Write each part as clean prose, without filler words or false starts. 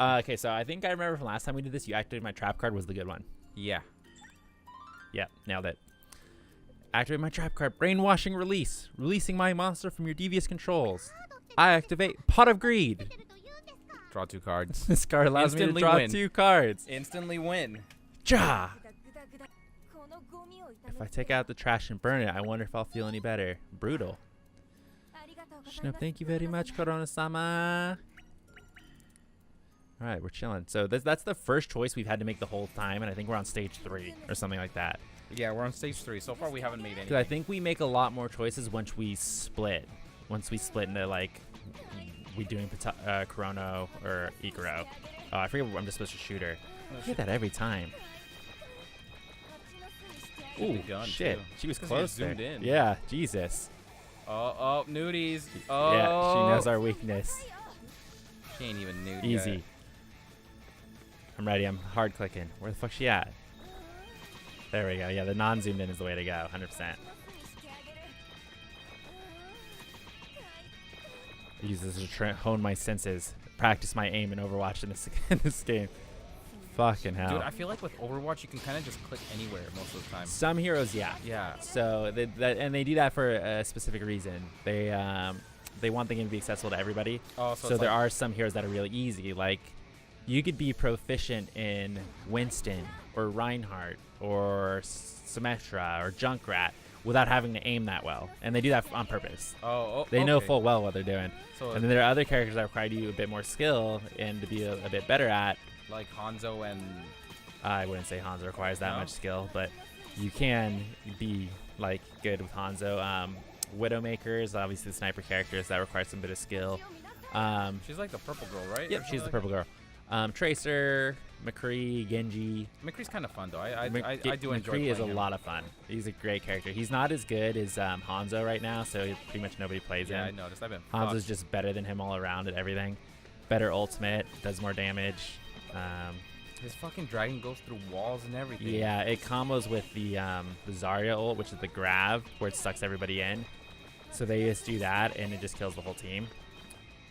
Okay, so I think I remember from last time we did this, you activated my trap card was the good one. Yeah. Yeah, nailed it. Activate my trap card. Brainwashing release. Releasing my monster from your devious controls. I activate Pot of Greed. Draw 2 cards. This card allows me to Instantly draw win. 2 cards. Instantly win. Ja! If I take out the trash and burn it, I wonder if I'll feel any better. Brutal. Shinob, thank you very much, Korona-sama. Alright, we're chilling. So that's the first choice we've had to make the whole time, and I think we're on stage 3 or something like that. Yeah, we're on stage 3. So far, we haven't made any. Because I think we make a lot more choices once we split. Once we split into, like, we doing Kurono or Ikuro. Oh, I forget I'm just supposed to shoot her. I get that every time. Ooh, shit. Too. She was 'Cause close you there. zoomed in. Yeah, Jesus. Oh, nudies. Oh. Yeah, she knows our weakness. She ain't even nude Easy. yet. I'm ready. I'm hard clicking. Where the fuck's she at? There we go. Yeah, the non-zoomed in is the way to go. 100%. Use this to hone my senses. Practice my aim and Overwatch in this game. Fucking hell. Dude, I feel like with Overwatch, you can kind of just click anywhere most of the time. Some heroes, yeah. Yeah. So they do that for a specific reason. They want the game to be accessible to everybody. Oh, so there are some heroes that are really easy. Like, you could be proficient in Winston or Reinhardt or Symmetra or Junkrat without having to aim that well. And they do that on purpose. They know full well what they're doing. So and then there are other characters that require you a bit more skill and to be a bit better at. Like Hanzo and... I wouldn't say Hanzo requires that No? much skill, but you can be, like, good with Hanzo. Widowmakers, obviously the sniper characters, that requires some bit of skill. She's like the purple girl, right? Yep, she's the purple girl. Tracer, McCree, Genji. McCree's kind of fun, though. I do enjoy McCree is a him. lot of fun. He's a great character. He's not as good as Hanzo right now, so pretty much nobody plays Yeah, him. I noticed. I've been Hanzo's just better than him all around at everything. Better ultimate, does more damage. His fucking dragon goes through walls and everything. Yeah, it combos with the Zarya ult, which is the grab, where it sucks everybody in. So they just do that, and it just kills the whole team.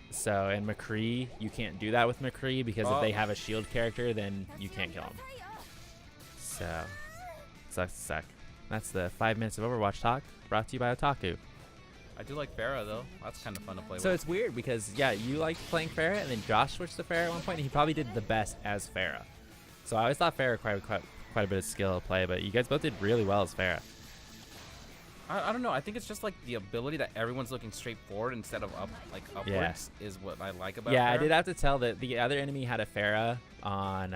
So, and McCree, you can't do that with McCree, because if they have a shield character, then you can't kill him. So, sucks to suck. That's the 5 minutes of Overwatch talk, brought to you by Otaku. I do like Pharah, though. That's kind of fun to play with. So it's weird, because, yeah, you liked playing Pharah, and then Josh switched to Pharah at one point, and he probably did the best as Pharah. So I always thought Pharah required quite a bit of skill to play, but you guys both did really well as Pharah. I don't know. I think it's just like the ability that everyone's looking straight forward instead of upwards is what I like about Yeah, Pharah. I did have to tell that the other enemy had a Pharah on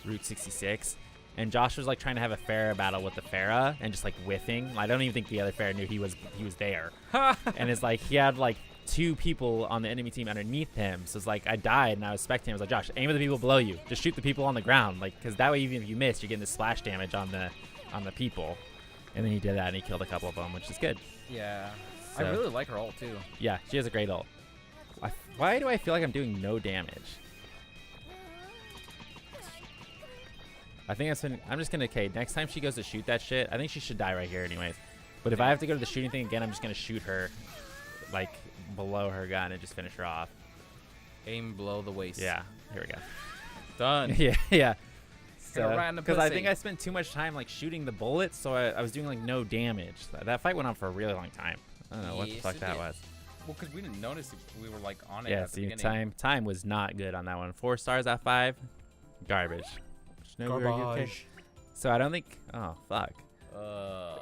Route 66, and Josh was like trying to have a Pharah battle with the Pharah and just like whiffing. I don't even think the other Pharah knew he was there. And it's like he had like 2 people on the enemy team underneath him. So it's like I died and I was spectating. I was like, Josh, aim at the people below you. Just shoot the people on the ground, like, because that way even if you miss, you're getting the splash damage on the people. And then he did that and he killed a couple of them, which is good. Yeah. So, I really like her ult, too. Yeah, she has a great ult. Why do I feel like I'm doing no damage? I think I'm just gonna, next time she goes to shoot that shit, I think she should die right here anyways. But if I have to go to the shooting thing again, I'm just gonna shoot her, like, below her gun and just finish her off. Aim below the waist. Yeah, here we go. Done. yeah. Right Because I think I spent too much time, like, shooting the bullets, so I was doing, like, no damage. That fight went on for a really long time. I don't know what the fuck that was. Well, because we didn't notice if we were, like, on it Yeah, at the see, beginning. time was not good on that one. 4 stars out of 5. Garbage. Garbage. So I don't think... Oh, fuck.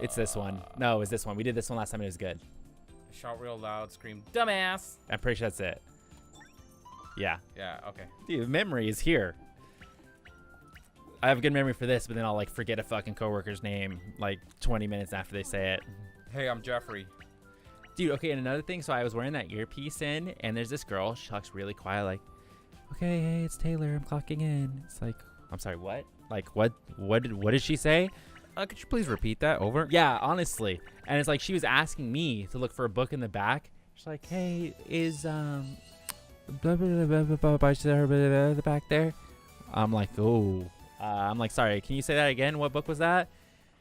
It's this one. No, it was this one. We did this one last time and it was good. Shot real loud, scream, dumbass. I'm pretty sure that's it. Yeah. Yeah, okay. Dude, memory is here. I have a good memory for this, but then I'll, like, forget a fucking coworker's name, like, 20 minutes after they say it. Hey, I'm Jeffrey. Dude, okay, and another thing, so I was wearing that earpiece in, and there's this girl, she talks really quiet, like, okay, hey, it's Taylor, I'm clocking in. It's like, I'm sorry, what? Like, what did she say? Could you please repeat that over? Yeah, honestly. And it's like she was asking me to look for a book in the back. She's like, hey, is, blah, blah, blah, blah, blah, blah, the back there? I'm like, oh. I'm like, sorry, can you say that again? What book was that?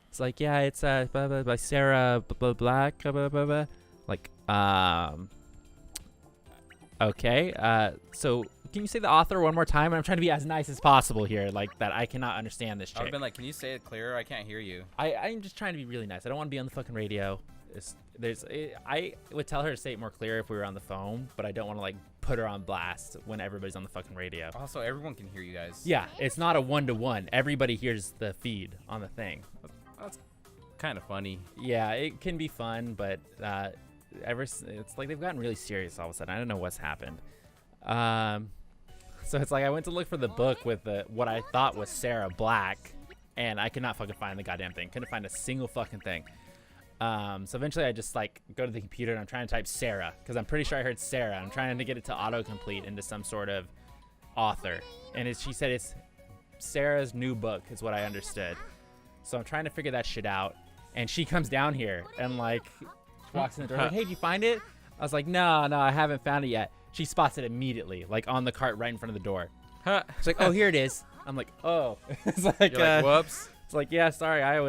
It's like, yeah, it's blah, blah, by Sarah Black, blah, blah, blah. Like, okay. So can you say the author one more time? And I'm trying to be as nice as possible here, like that I cannot understand this I would chick. have been like, can you say it clearer? I can't hear you. I'm just trying to be really nice. I don't want to be on the fucking radio. I would tell her to say it more clear if we were on the phone, but I don't want to like put her on blast when everybody's on the fucking radio. Also, everyone can hear you guys. Yeah, it's not a 1-to-1. Everybody hears the feed on the thing. That's kind of funny. Yeah, it can be fun, but it's like they've gotten really serious all of a sudden. I don't know what's happened. So it's like I went to look for the book with what I thought was Sarah Black, and I could not fucking find the goddamn thing. Couldn't find a single fucking thing. So eventually I just like go to the computer and I'm trying to type Sarah because I'm pretty sure I heard Sarah. I'm trying to get it to autocomplete into some sort of author, and she said it's Sarah's new book is what I understood. So I'm trying to figure that shit out, and she comes down here and like walks in the door like, hey, did you find it? I was like, no, I haven't found it yet. She spots it immediately, like on the cart right in front of the door. She's like, oh, here it is. I'm like, oh. It's like, You're like, whoops. It's like, yeah, sorry,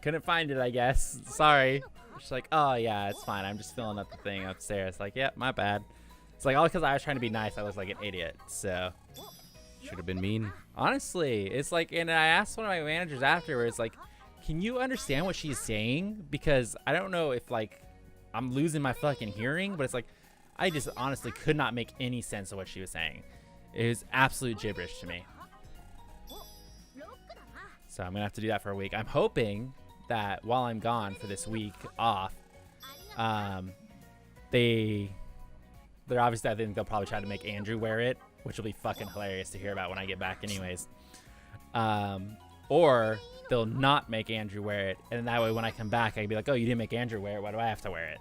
couldn't find it, I guess. Sorry. She's like, oh, yeah, it's fine. I'm just filling up the thing upstairs. It's like, yeah, my bad. It's like, all because I was trying to be nice. I was like an idiot. So Should have been mean. honestly, it's like, and I asked one of my managers afterwards, like, can you understand what she's saying? Because I don't know if like I'm losing my fucking hearing, but it's like I just honestly could not make any sense of what she was saying. It was absolute gibberish to me. So I'm gonna have to do that for a week. I'm hoping that while I'm gone for this week off, they're obviously, I think they'll probably try to make Andrew wear it, which will be fucking hilarious to hear about when I get back anyways. Or they'll not make Andrew wear it, and that way when I come back I can be like, oh, you didn't make Andrew wear it, why do I have to wear it?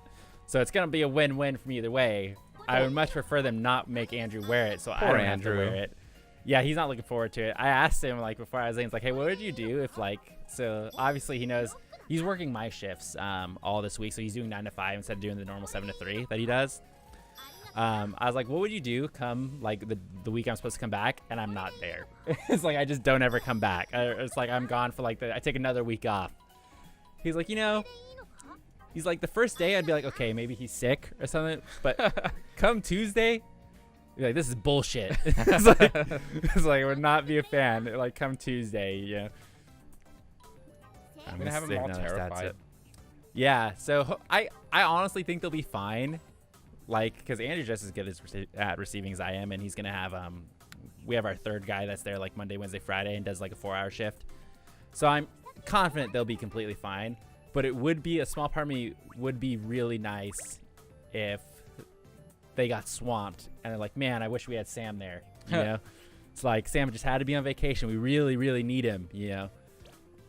So it's gonna be a win-win from either way. I would much prefer them not make Andrew wear it, so I don't have to wear it. Yeah, he's not looking forward to it. I asked him like before I was in, it's like, hey, what would you do if like, so obviously he knows he's working my shifts all this week, so he's doing 9 to 5 instead of doing the normal 7 to 3 that he does. I was like, what would you do come like the week I'm supposed to come back and I'm not there? It's like I just don't ever come back. It's like I'm gone for like I take another week off. He's like, he's like, the first day I'd be like, okay, maybe he's sick or something, but come Tuesday, you're like, this is bullshit. It's like I would not be a fan. Like come Tuesday, yeah. I'm gonna have them all terrified. Yeah, so I honestly think they'll be fine. Like, because Andrew's just as good at receiving as I am, and he's gonna have we have our third guy that's there like Monday, Wednesday, Friday, and does like a 4-hour shift. So I'm confident they'll be completely fine. But it would be, a small part of me would be really nice if they got swamped and they're like, man, I wish we had Sam there. You know, it's like Sam just had to be on vacation. We really, really need him. You know,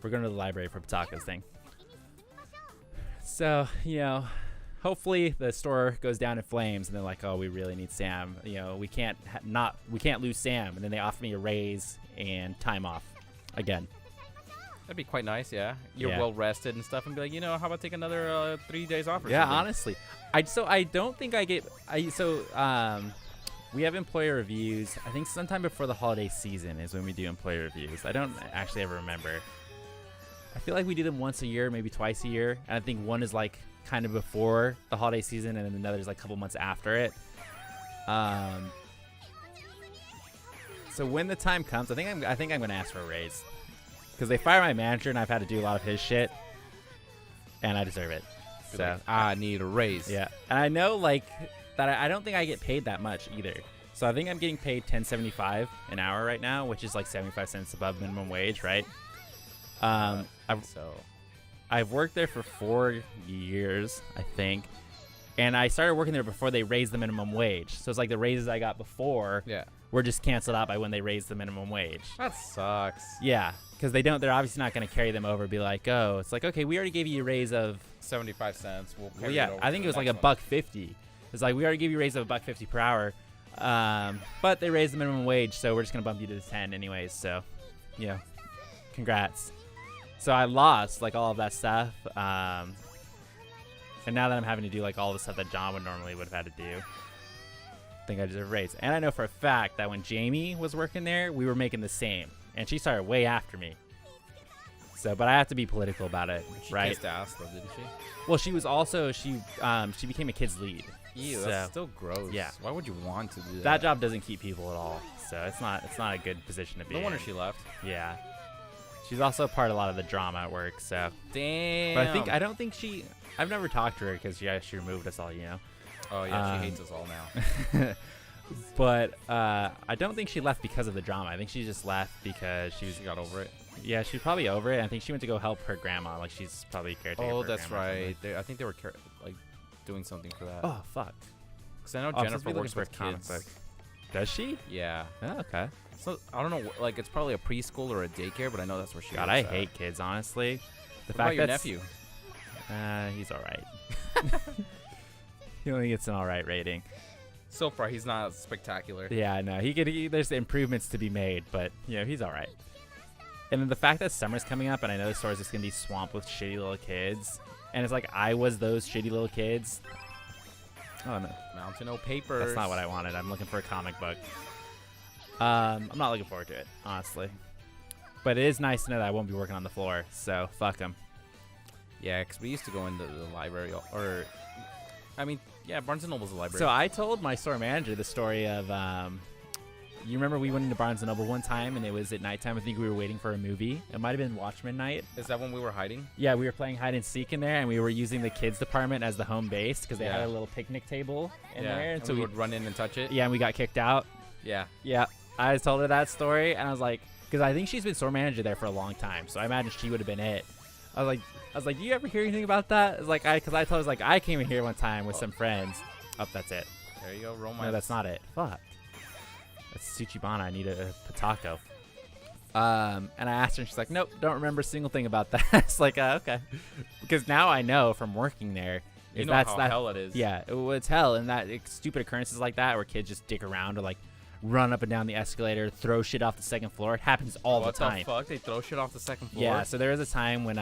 we're going to the library for Pataka's thing. So, hopefully the store goes down in flames and they're like, oh, we really need Sam. We can't lose Sam. And then they offer me a raise and time off again. That'd be quite nice, yeah. You're well rested and stuff, and be like, how about take another 3 days off or yeah, something? honestly. I don't think I get we have employee reviews. I think sometime before the holiday season is when we do employee reviews. I don't actually ever remember. I feel like we do them once a year, maybe twice a year, and I think one is like kind of before the holiday season, and then another is like a couple months after it. So when the time comes, I think I'm gonna ask for a raise. Because they fire my manager and I've had to do a lot of his shit, and I deserve it. So like, I need a raise. Yeah, and I know like that I don't think I get paid that much either. So I think I'm getting paid $10.75 an hour right now, which is like 75 cents above minimum wage, right? I've worked there for 4 years, I think, and I started working there before they raised the minimum wage. So it's like the raises I got before were just canceled out by when they raised the minimum wage. That sucks. Yeah. Because they're obviously not going to carry them over, be like, oh, it's like, okay, we already gave you a raise of 75 cents. Well, yeah, I think it was like $1.50. It's like, we already gave you a raise of $1.50 per hour, but they raised the minimum wage, so we're just going to bump you to the 10 anyways. So, congrats. So I lost like all of that stuff, and now that I'm having to do like all the stuff that John would have had to do, I think I deserve a raise. And I know for a fact that when Jamie was working there, we were making the same. And she started way after me. So, but I have to be political about it, right? She kissed ass, though, didn't she? Well, she was also she became a kids lead. Ew, So, that's still gross. yeah. Why would you want to do that? that job doesn't keep people at all, so it's not a good position to be No in. wonder she left. Yeah. She's also part of a lot of the drama at work, so. Damn. But I don't think I've never talked to her because she removed us all, you know. Oh yeah, she hates us all now. But I don't think she left because of the drama. I think she just left because she Got over it. Yeah, she's probably over it. I think she went to go help her grandma. Like she's probably caretaker. Oh, for her that's grandma or right. something. I think they were like doing something for that. Oh fuck. Because I know Oh, I'm supposed to Jennifer be looking works for a with comic kids. book. Does she? Yeah. Oh, okay. So I don't know. Like it's probably a preschool or a daycare, but I know that's where she. God, works I at. hate kids. Honestly, the What fact about your that nephew? he's all right. He only gets an all right rating. So far, he's not spectacular. Yeah, no, there's improvements to be made, but you know he's all right. And then the fact that summer's coming up, and I know the store's just gonna be swamped with shitty little kids, and it's like I was those shitty little kids. Oh no, Mountain O papers. that's not what I wanted. I'm looking for a comic book. I'm not looking forward to it, honestly. But it is nice to know that I won't be working on the floor, so fuck them. Yeah, because we used to go into the library, or I mean, yeah, Barnes and Noble's a library. So I told my store manager the story of, you remember we went into Barnes & Noble one time and it was at nighttime. I think we were waiting for a movie. It might have been Watchmen night. Is that when we were hiding? Yeah, we were playing hide and seek in there and we were using the kids department as the home base because they had Yeah. a little picnic table in Yeah. there. And so we would run in and touch it. Yeah, and we got kicked out. Yeah. Yeah, I told her that story and I was like, because I think she's been store manager there for a long time. So I imagine she would have been it. I was like, do you ever hear anything about that? It's like, because I told her, like, I came in here one time with some friends. Oh, that's it. There you go, romance. No, that's not it. Fuck. That's Tsuchibana. I need a Patako. And I asked her, and she's like, nope, don't remember a single thing about that. It's like, okay. Because now I know from working there. You know how hell it is. Yeah, it's hell. And that stupid occurrences like that where kids just dick around or like run up and down the escalator, throw shit off the second floor. It happens all the time. What the fuck? They throw shit off the second floor? Yeah, so there was a time when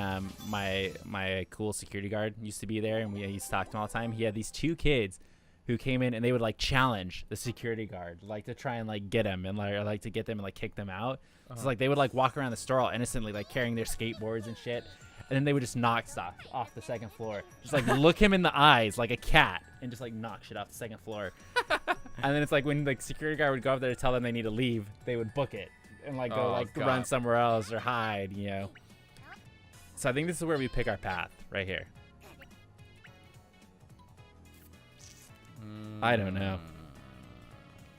my cool security guard used to be there, and we used to talk to him all the time. He had these two kids who came in, and they would like challenge the security guard, like to try and like get him and like to get them and like kick them out. So like they would like walk around the store all innocently, like carrying their skateboards and shit, and then they would just knock stuff off the second floor, just like look him in the eyes like a cat, and just like knock shit off the second floor. And then it's like when the security guard would go up there to tell them they need to leave, they would book it and like go run somewhere else or hide, you know. So I think this is where we pick our path, right here. I don't know.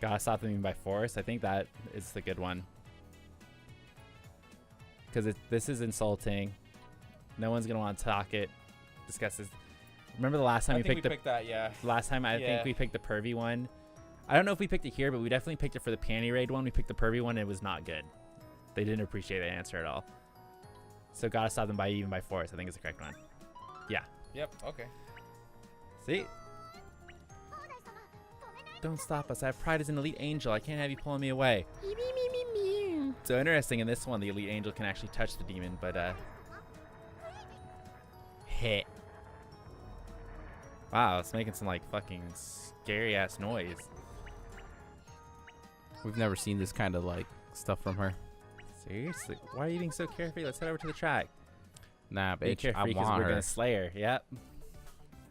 Gotta stop them by force. I think that is the good one. Because this is insulting. No one's gonna want to discuss this. Remember the last time we picked that, yeah. Last time I think we picked the pervy one. I don't know if we picked it here, but we definitely picked it for the panty raid one. We picked the pervy one, and it was not good. They didn't appreciate the answer at all. So gotta stop them even by force. I think is the correct one. Yeah. Yep. Okay. See? Don't stop us. I have pride as an elite angel. I can't have you pulling me away. So interesting, in this one, the elite angel can actually touch the demon, but hit. Wow, it's making some like fucking scary ass noise. We've never seen this kind of like stuff from her. Seriously? Why are you being so carefree? Let's head over to the track. Nah, Be bitch. I carefree because want we're her. gonna slay her. Yep.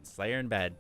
Slay her in bed.